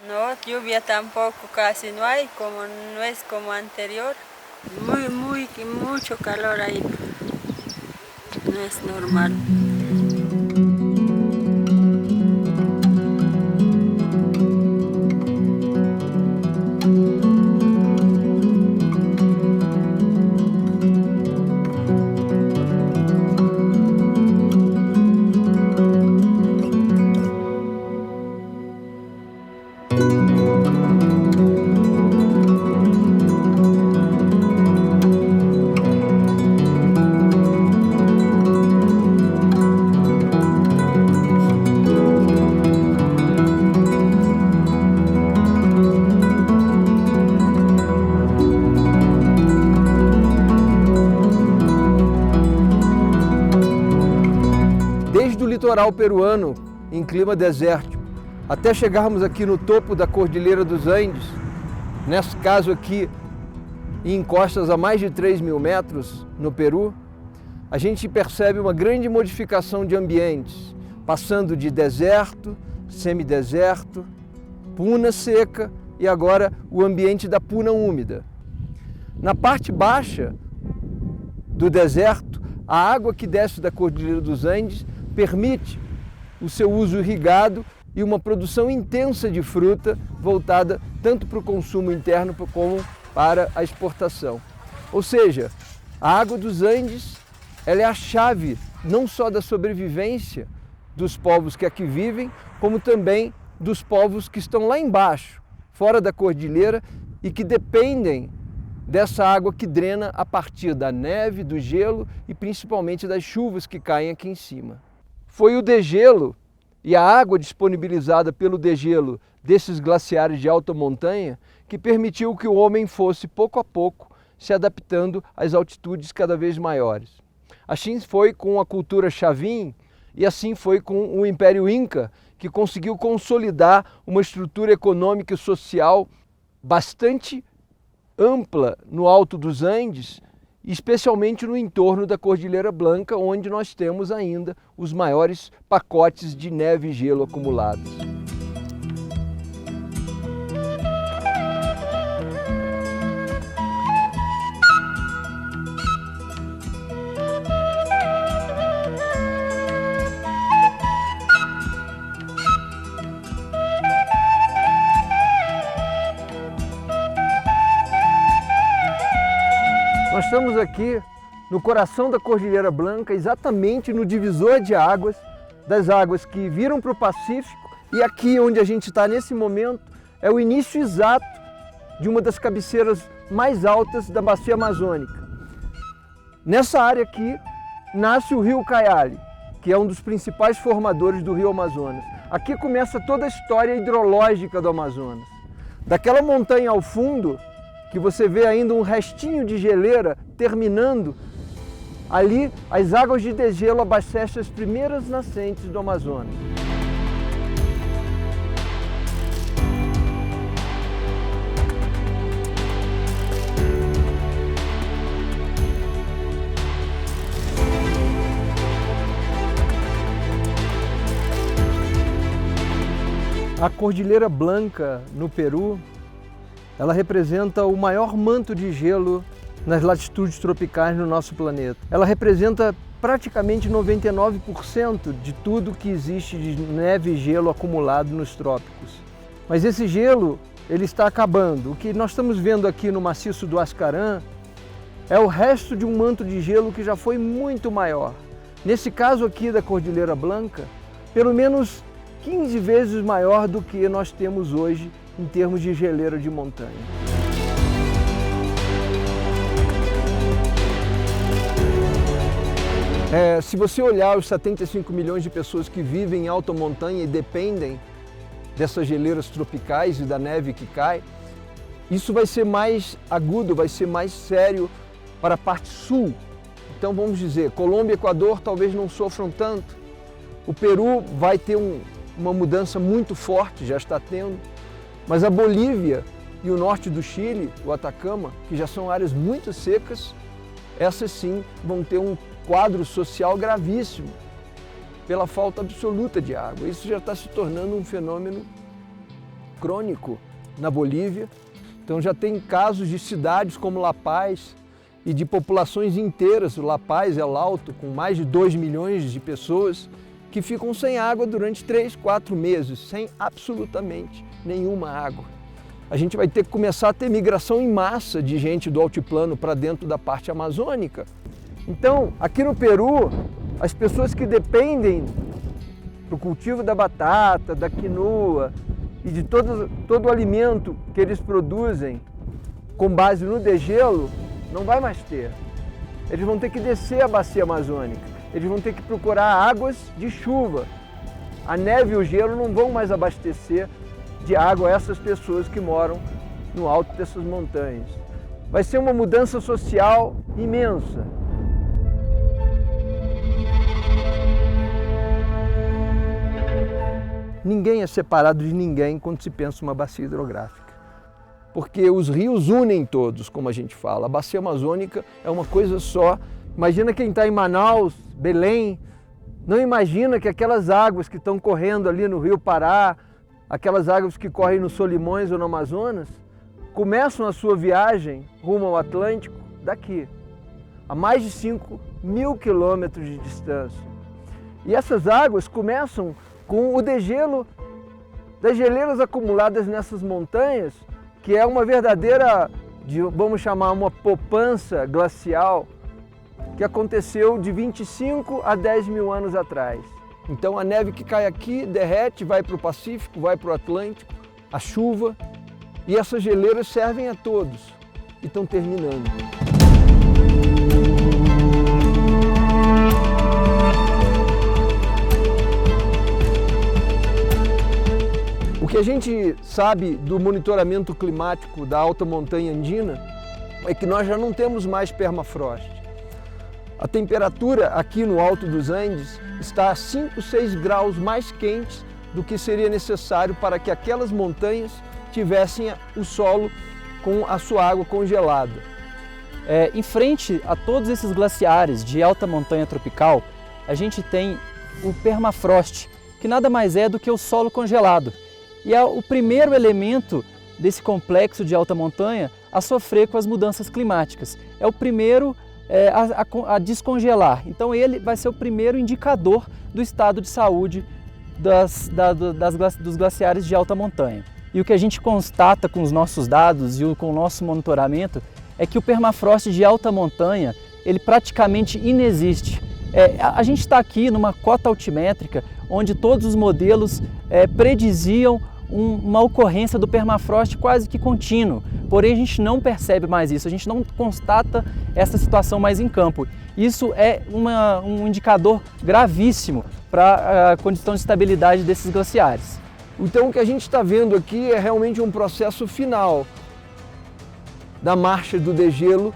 No, lluvia tampoco casi no hay, como no es como anterior. Mucho calor ahí, no es normal. Desde o litoral peruano, em clima desértico, até chegarmos aqui no topo da Cordilheira dos Andes, nesse caso aqui em encostas a mais de 3.000 metros no Peru, a gente percebe uma grande modificação de ambientes, passando de deserto, semideserto, puna seca e agora o ambiente da puna úmida. Na parte baixa do deserto, a água que desce da Cordilheira dos Andes permite o seu uso irrigado e uma produção intensa de fruta voltada tanto para o consumo interno como para a exportação. Ou seja, a água dos Andes ela é a chave não só da sobrevivência dos povos que aqui vivem, como também dos povos que estão lá embaixo, fora da cordilheira e que dependem dessa água que drena a partir da neve, do gelo e principalmente das chuvas que caem aqui em cima. Foi o degelo e a água disponibilizada pelo degelo desses glaciares de alta montanha que permitiu que o homem fosse pouco a pouco se adaptando às altitudes cada vez maiores. Assim foi com a cultura Chavin e assim foi com o Império Inca, que conseguiu consolidar uma estrutura econômica e social bastante ampla no alto dos Andes, especialmente no entorno da Cordilheira Blanca, onde nós temos ainda os maiores pacotes de neve e gelo acumulados. Nós estamos aqui no coração da Cordilheira Blanca, exatamente no divisor de águas, das águas que viram para o Pacífico, e aqui onde a gente está nesse momento é o início exato de uma das cabeceiras mais altas da Bacia Amazônica. Nessa área aqui nasce o rio Ucayali, que é um dos principais formadores do rio Amazonas. Aqui começa toda a história hidrológica do Amazonas. Daquela montanha ao fundo, que você vê ainda um restinho de geleira terminando, ali as águas de degelo abastecem as primeiras nascentes do Amazonas. A Cordilheira Blanca, no Peru, ela representa o maior manto de gelo nas latitudes tropicais no nosso planeta. Ela representa praticamente 99% de tudo que existe de neve e gelo acumulado nos trópicos. Mas esse gelo, ele está acabando. O que nós estamos vendo aqui no maciço do Ascarã é o resto de um manto de gelo que já foi muito maior. Nesse caso aqui da Cordilheira Blanca, pelo menos 15 vezes maior do que nós temos hoje em termos de geleira de montanha. Se você olhar os 75 milhões de pessoas que vivem em alta montanha e dependem dessas geleiras tropicais e da neve que cai, isso vai ser mais agudo, vai ser mais sério para a parte sul. Então vamos dizer, Colômbia e Equador talvez não sofram tanto. O Peru vai ter uma mudança muito forte, já está tendo. Mas a Bolívia e o norte do Chile, o Atacama, que já são áreas muito secas, essas sim vão ter um quadro social gravíssimo pela falta absoluta de água. Isso já está se tornando um fenômeno crônico na Bolívia. Então já tem casos de cidades como La Paz e de populações inteiras, La Paz, El Alto, com mais de 2 milhões de pessoas, que ficam sem água durante 3, 4 meses, sem absolutamente nenhuma água. A gente vai ter que começar a ter migração em massa de gente do altiplano para dentro da parte amazônica. Então, aqui no Peru, as pessoas que dependem do cultivo da batata, da quinoa e de todo o alimento que eles produzem com base no degelo, não vai mais ter. Eles vão ter que descer a bacia amazônica, eles vão ter que procurar águas de chuva. A neve e o gelo não vão mais abastecer de água essas pessoas que moram no alto dessas montanhas. Vai ser uma mudança social imensa. Ninguém é separado de ninguém quando se pensa uma bacia hidrográfica. Porque os rios unem todos, como a gente fala. A bacia amazônica é uma coisa só. Imagina quem está em Manaus, Belém, não imagina que aquelas águas que estão correndo ali no Rio Pará, aquelas águas que correm no Solimões ou no Amazonas, começam a sua viagem rumo ao Atlântico daqui, a mais de 5.000 quilômetros de distância. E essas águas começam com o degelo das geleiras acumuladas nessas montanhas, que é uma verdadeira, vamos chamar, uma poupança glacial, que aconteceu de 25 a 10 mil anos atrás. Então a neve que cai aqui derrete, vai para o Pacífico, vai para o Atlântico, a chuva, e essas geleiras servem a todos e estão terminando. O que a gente sabe do monitoramento climático da alta montanha andina é que nós já não temos mais permafrost. A temperatura aqui no alto dos Andes está a 5, 6 graus mais quentes do que seria necessário para que aquelas montanhas tivessem o solo com a sua água congelada. Em frente a todos esses glaciares de alta montanha tropical, a gente tem o permafrost, que nada mais é do que o solo congelado. E é o primeiro elemento desse complexo de alta montanha a sofrer com as mudanças climáticas. É o primeiro a descongelar. Então ele vai ser o primeiro indicador do estado de saúde dos glaciares de alta montanha. E o que a gente constata com os nossos dados e com o nosso monitoramento é que o permafrost de alta montanha, ele praticamente inexiste. A gente está aqui numa cota altimétrica, onde todos os modelos prediziam uma ocorrência do permafrost quase que contínuo, porém a gente não percebe mais isso, a gente não constata essa situação mais em campo. Isso é um indicador gravíssimo para a condição de estabilidade desses glaciares. Então o que a gente está vendo aqui é realmente um processo final da marcha do degelo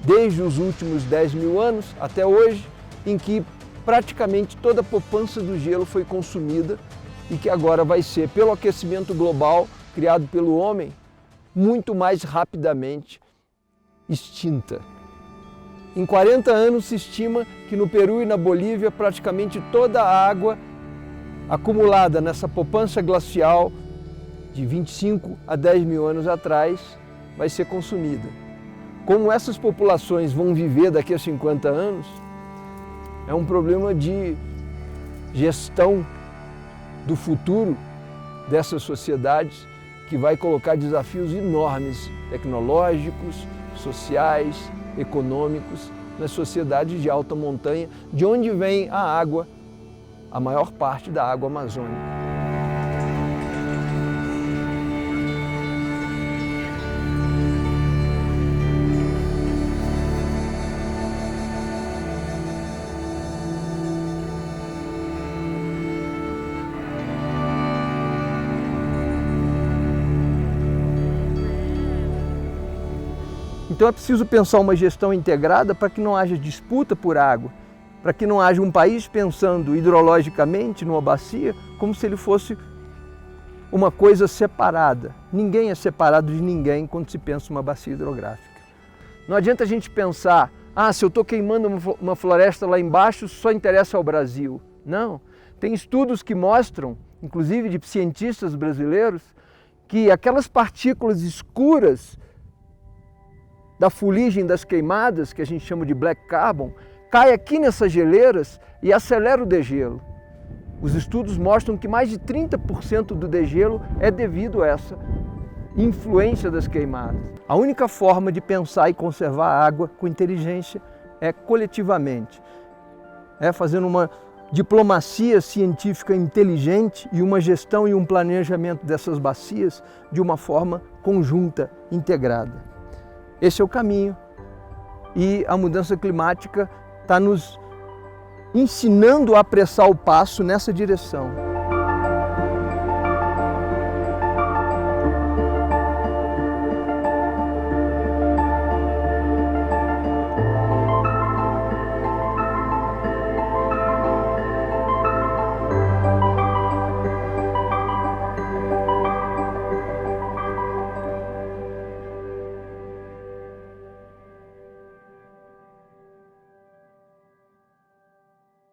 desde os últimos 10 mil anos até hoje, em que praticamente toda a poupança do gelo foi consumida e que agora vai ser, pelo aquecimento global criado pelo homem, muito mais rapidamente extinta. Em 40 anos se estima que no Peru e na Bolívia praticamente toda a água acumulada nessa poupança glacial de 25 a 10 mil anos atrás vai ser consumida. Como essas populações vão viver daqui a 50 anos, é um problema de gestão do futuro dessas sociedades que vai colocar desafios enormes, tecnológicos, sociais, econômicos, nas sociedades de alta montanha, de onde vem a água, a maior parte da água amazônica. Então é preciso pensar uma gestão integrada para que não haja disputa por água, para que não haja um país pensando hidrologicamente numa bacia como se ele fosse uma coisa separada. Ninguém é separado de ninguém quando se pensa uma bacia hidrográfica. Não adianta a gente pensar, se eu estou queimando uma floresta lá embaixo, só interessa ao Brasil. Não, tem estudos que mostram, inclusive de cientistas brasileiros, que aquelas partículas escuras da fuligem das queimadas, que a gente chama de black carbon, cai aqui nessas geleiras e acelera o degelo. Os estudos mostram que mais de 30% do degelo é devido a essa influência das queimadas. A única forma de pensar e conservar a água com inteligência é coletivamente, é fazendo uma diplomacia científica inteligente e uma gestão e um planejamento dessas bacias de uma forma conjunta, integrada. Esse é o caminho e a mudança climática está nos ensinando a apressar o passo nessa direção.